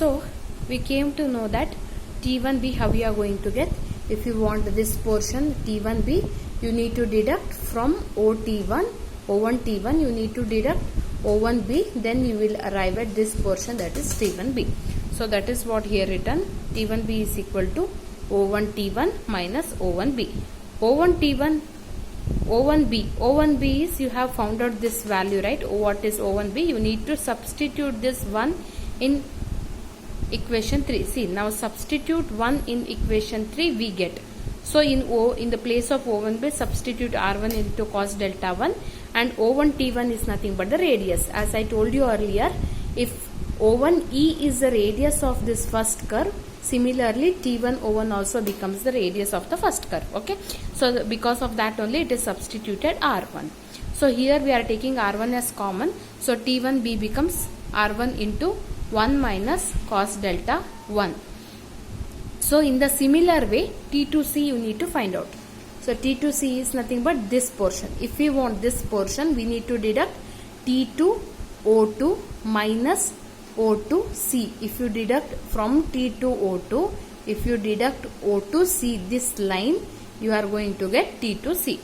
So we came to know that T1b how we are going to get. If you want this portion T1b, you need to deduct from O1 T1, you need to deduct O1b, then you will arrive at this portion, that is T1b. So that is what here written. T1b is equal to O1 T1 minus O1b. O1b is, you have found out this value, right? What is O1b? You need to substitute this 1 in equation 3. See, now substitute 1 in equation 3 we get. So in the place of O1b, substitute R1 into cos delta 1, and O1 T1 is nothing but the radius. As I told you earlier, if O1e is the radius of this first curve, similarly T1 O1 also becomes the radius of the first curve. Okay, so because of that only it is substituted R1. So here we are taking R1 as common, so T1b becomes R1 into 1 minus cos delta 1. So in the similar way, T2c you need to find out. So T2c is nothing but this portion. If we want this portion, we need to deduct T2 O2 minus O2c. If you deduct from T2 O2, if you deduct O2c, this line, you are going to get T2c.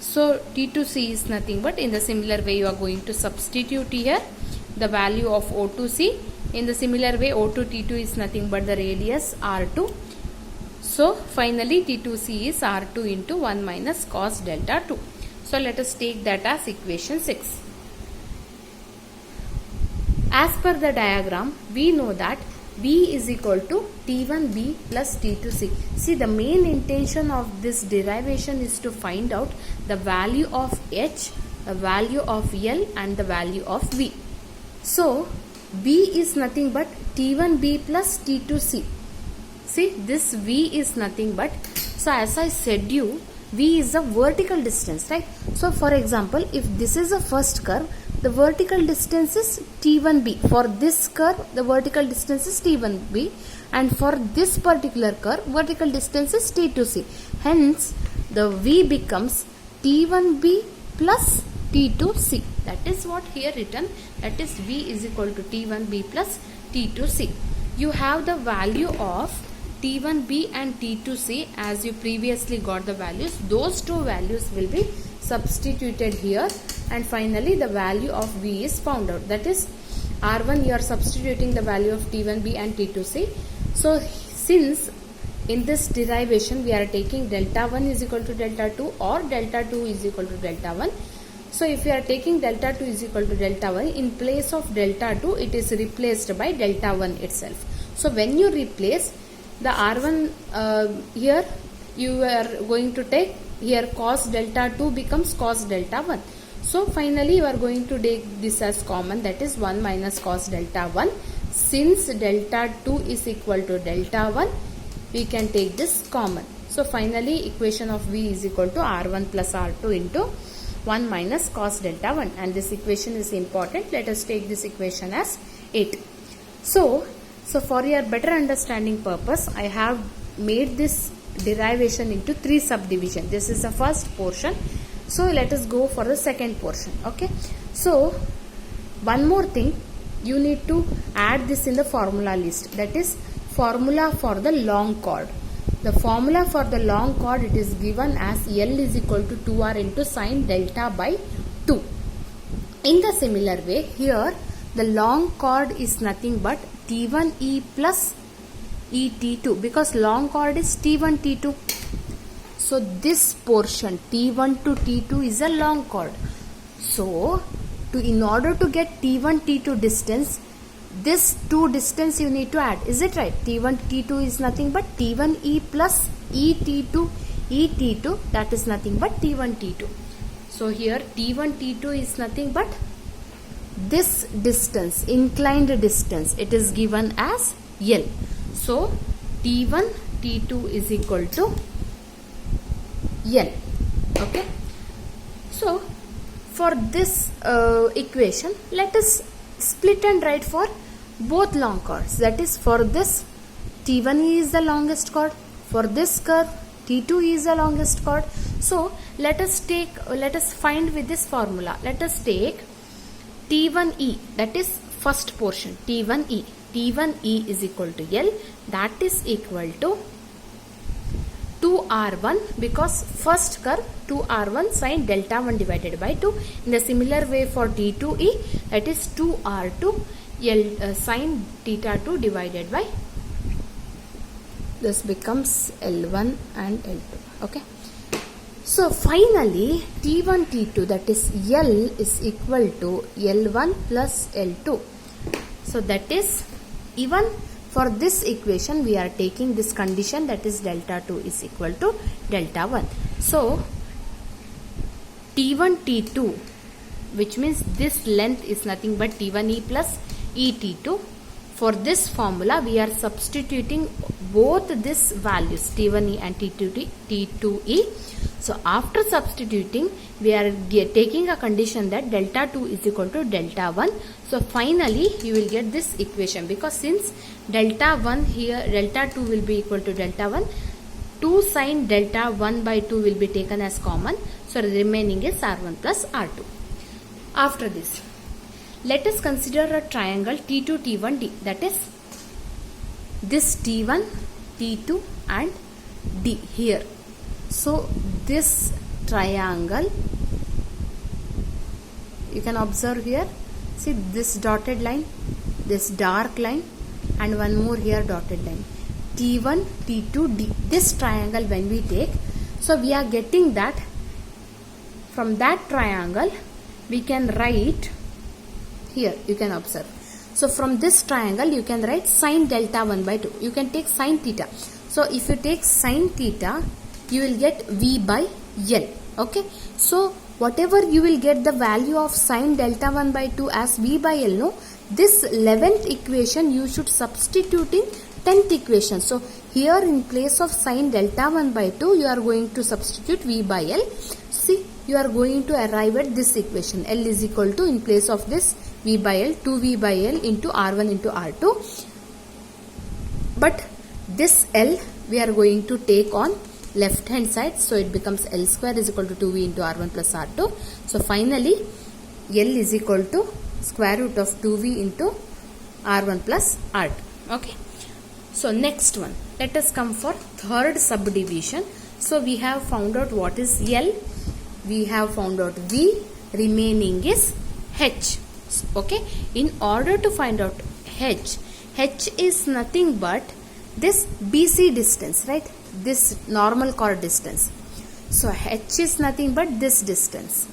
So T2c is nothing but, in the similar way you are going to substitute here the value of O2c. In the similar way, O2 T2 is nothing but the radius R2. So finally T2c is R2 into 1 minus cos delta 2. So let us take that as equation 6. As per the diagram, we know that B is equal to T1b plus T2c. See, the main intention of this derivation is to find out the value of H, the value of L, and the value of V. So B is nothing but T1b plus T2c. See, this V is nothing but, so as I said you, V is the vertical distance, right? So for example, if this is the first curve, the vertical distance is T1b. For this curve, the vertical distance is T1b, and for this particular curve, vertical distance is T2c. Hence, the V becomes T1b plus T2c. That is what here written, that is V is equal to T1b plus T2c. You have the value of T1b and T2c as you previously got the values. Those two values will be substituted here, and finally the value of V is found out. That is R1, you are substituting the value of T1b and T2c. So since in this derivation we are taking delta 1 is equal to delta 2 or delta 2 is equal to delta 1. So if you are taking delta 2 is equal to delta 1, in place of delta 2 it is replaced by delta 1 itself. So when you replace the R1 here, you are going to take here cos delta 2 becomes cos delta 1. So finally you are going to take this as common, that is 1 minus cos delta 1. Since delta 2 is equal to delta 1, we can take this common. So finally equation of V is equal to R1 plus R2 into 1 minus cos delta 1, and this equation is important. Let us take this equation as 8. So for your better understanding purpose, I have made this derivation into 3 subdivisions. This is the first portion. So let us go for the second portion. Okay. So one more thing, you need to add this in the formula list. That is formula for the long chord. The formula for the long chord, it is given as L is equal to 2R into sine delta by 2. In the similar way, here the long chord is nothing but T1e plus ET2, because long chord is T1 T2. So this portion T1 to T2 is a long chord. So in order to get T1 T2 distance, this 2 distance you need to add. Is it right? T1 T2 is nothing but T1e plus ET2 ET2, that is nothing but T1 T2. So here T1 T2 is nothing but this distance, inclined distance, it is given as L. So T1 T2 is equal to L. Okay. So for this equation, let us split and write for both long chords. That is, for this T1e is the longest chord, for this curve T2e is the longest chord. So let us find with this formula. Let us take T1e, that is first portion T1e. T1E is equal to L, that is equal to 2R1, because first curve 2R1 sine delta 1 divided by 2. In the similar way for T2E, that is 2R2 L sine theta 2 divided by, this becomes L1 and L2. Okay. So finally T1 T2, that is L, is equal to L1 plus L2. So that is, even for this equation we are taking this condition, that is delta 2 is equal to delta 1. So T1 T2, which means this length is nothing but T1E plus ET2. For this formula we are substituting both this values T1E and T2E. So after substituting, we are taking a condition that delta 2 is equal to delta 1. So finally you will get this equation, because since delta 1 here, delta 2 will be equal to delta 1, 2 sine delta 1 by 2 will be taken as common. So the remaining is R1 plus R2. After this, let us consider a triangle T2 T1D, that is this T1 T2 and D here. So this triangle, you can observe here, see this dotted line, this dark line, and one more here dotted line, T1 T2 D. This triangle when we take, so we are getting that from that triangle we can write here, you can observe. So from this triangle you can write sine delta 1 by 2. You can take sine theta. So if you take sine theta, you will get V by L. Okay. So whatever you will get the value of sine delta 1 by 2 as V by L, no, this 11th equation you should substitute in 10th equation. So here in place of sine delta 1 by 2 you are going to substitute V by L. See, you are going to arrive at this equation. L is equal to, in place of this V by L, 2V by L into R1 into R2. But this L we are going to take on left hand side, so it becomes L square is equal to 2V into R1 plus R2. So finally L is equal to square root of 2V into R1 plus R2. Okay. So next one, let us come for third subdivision. So we have found out what is L, we have found out V, remaining is H. Okay. In order to find out H is nothing but this BC distance, right? This normal chord distance. So H is nothing but this distance.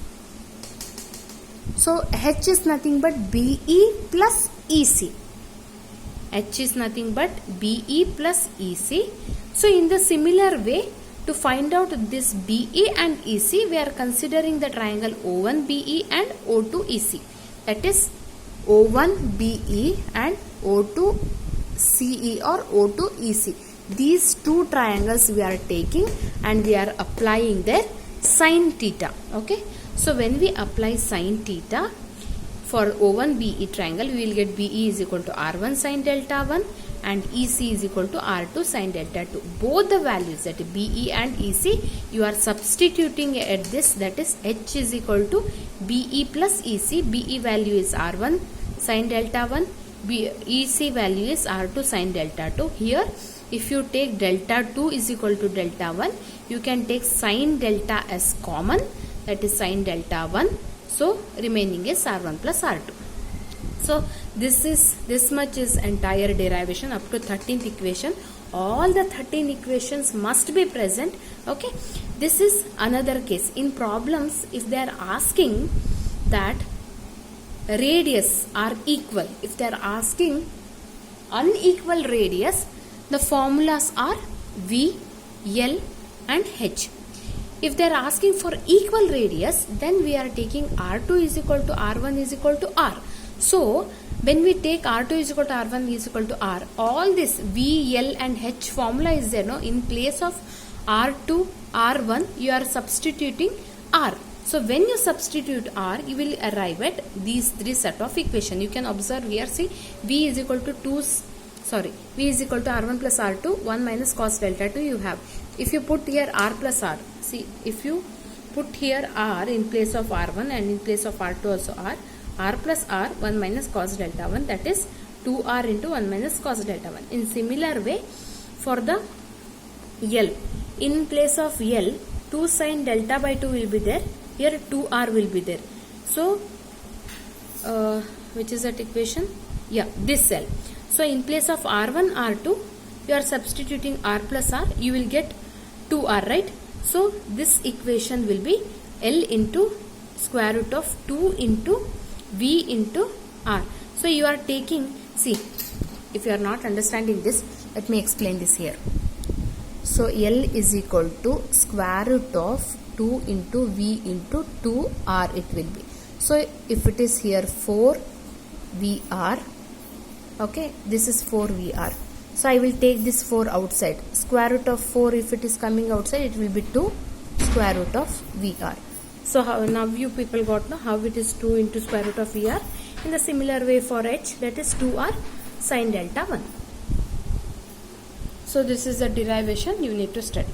So H is nothing but BE plus EC. H is nothing but BE plus EC. So in the similar way, to find out this BE and EC, we are considering the triangle O1BE and O2EC. That is O1BE and O2CE or O2EC. These two triangles we are taking and we are applying their sine theta. Okay. So when we apply sine theta for O1BE triangle, we will get BE is equal to R1 sine delta 1 and EC is equal to R2 sine delta 2. Both the values, that is BE and EC, you are substituting at this, that is H is equal to BE plus EC. BE value is R1 sine delta 1, EC value is R2 sine delta 2. Here if you take delta 2 is equal to delta 1, you can take sine delta as common, that is sine delta 1. So remaining is R1 plus R2. So this much is entire derivation up to 13th equation. All the 13 equations must be present. Okay. This is another case. In problems, if they are asking that radius are equal, if they are asking unequal radius, the formulas are V, L and H. If they are asking for equal radius, then we are taking R2 is equal to R1 is equal to R. So when we take R2 is equal to R1 is equal to R, all this V, L and H formula is there. No? In place of R2, R1, you are substituting R. So when you substitute R, you will arrive at these three set of equation. You can observe here, see, V is equal to V is equal to R1 plus R2, 1 minus cos delta 2 you have. If you put here R plus R, see, if you put here R in place of R1 and in place of R2 also R plus R, 1 minus cos delta 1, that is 2r into 1 minus cos delta 1. In similar way, for the L, in place of L, 2 sin delta by 2 will be there. Here 2r will be there. So, which is that equation? Yeah, this L. So, in place of r1, r2, you are substituting r plus r, you will get 2r, right? So, this equation will be L into square root of 2 into V into R. So, you are taking, see, if you are not understanding this, let me explain this here. So, L is equal to square root of 2 into V into 2R it will be. So, if it is here 4 VR, okay, this is 4 VR. So, I will take this 4 outside. Square root of 4, if it is coming outside, it will be 2 square root of VR. So, now you people got know how it is 2 into square root of VR. In the similar way for H, that is 2R sin delta 1. So, this is the derivation you need to study.